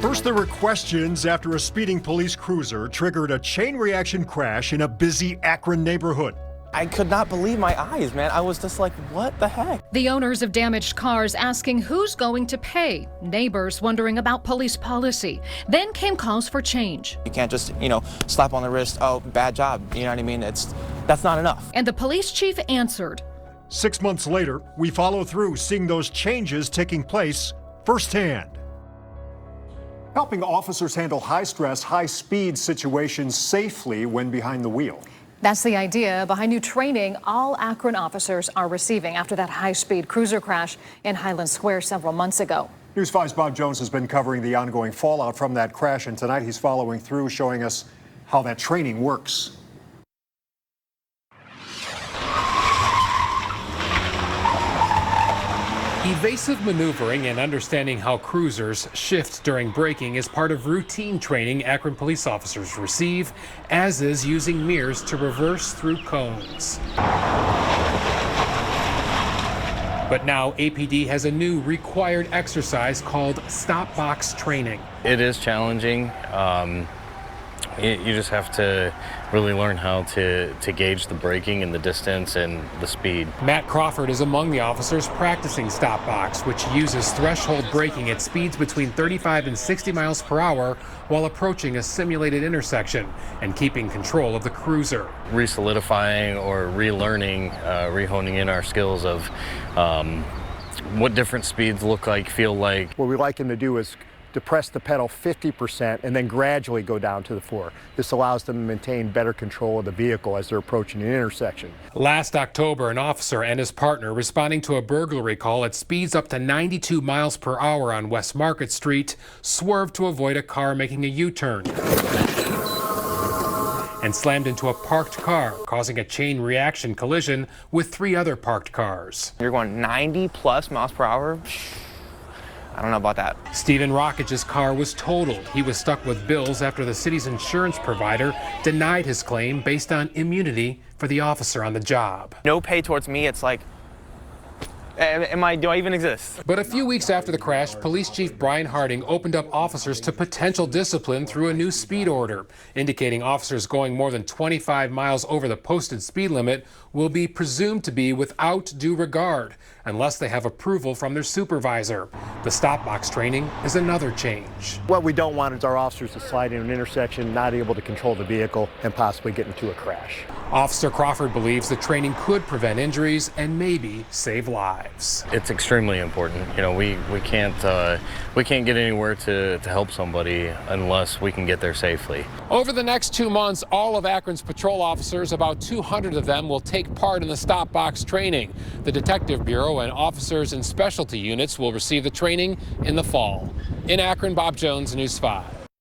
First, there were questions after a speeding police cruiser triggered a chain reaction crash in a busy Akron neighborhood. I could not believe my eyes, man. I was just like, what the heck? The owners of damaged cars asking who's going to pay. Neighbors wondering about police policy. Then came calls for change. You can't just, slap on the wrist, oh, bad job. You know what I mean? That's not enough. And the police chief answered. 6 months later, we follow through, seeing those changes taking place firsthand. Helping officers handle high-stress, high-speed situations safely when behind the wheel. That's the idea behind new training all Akron officers are receiving after that high-speed cruiser crash in Highland Square several months ago. News 5's Bob Jones has been covering the ongoing fallout from that crash, and tonight he's following through, showing us how that training works. Evasive maneuvering and understanding how cruisers shift during braking is part of routine training Akron police officers receive, as is using mirrors to reverse through cones. But now APD has a new required exercise called stop box training. It is challenging. You just have to really learn how to gauge the braking and the distance and the speed. Matt Crawford is among the officers practicing stop box, which uses threshold braking at speeds between 35 and 60 miles per hour while approaching a simulated intersection and keeping control of the cruiser. Re-solidifying or relearning, rehoning in our skills of what different speeds look like, feel like. What we like them to do is to press the pedal 50% and then gradually go down to the floor. This allows them to maintain better control of the vehicle as they're approaching an intersection. Last October, an officer and his partner responding to a burglary call at speeds up to 92 miles per hour on West Market Street swerved to avoid a car making a U-turn and slammed into a parked car, causing a chain reaction collision with 3 other parked cars. You're going 90 plus miles per hour? I don't know about that. Stephen Rockage's car was totaled. He was stuck with bills after the city's insurance provider denied his claim based on immunity for the officer on the job. No pay towards me. It's like, do I even exist? But a few weeks after the crash, Police Chief Brian Harding opened up officers to potential discipline through a new speed order, indicating officers going more than 25 miles over the posted speed limit will be presumed to be without due regard, unless they have approval from their supervisor. The stop box training is another change. What we don't want is our officers to slide in an intersection, not able to control the vehicle, and possibly get into a crash. Officer Crawford believes the training could prevent injuries and maybe save lives. It's extremely important. We can't get anywhere to help somebody unless we can get there safely. Over the next 2 months, all of Akron's patrol officers, about 200 of them, will take part in the stop box training. The Detective Bureau and officers in specialty units will receive the training in the fall. In Akron, Bob Jones, News 5.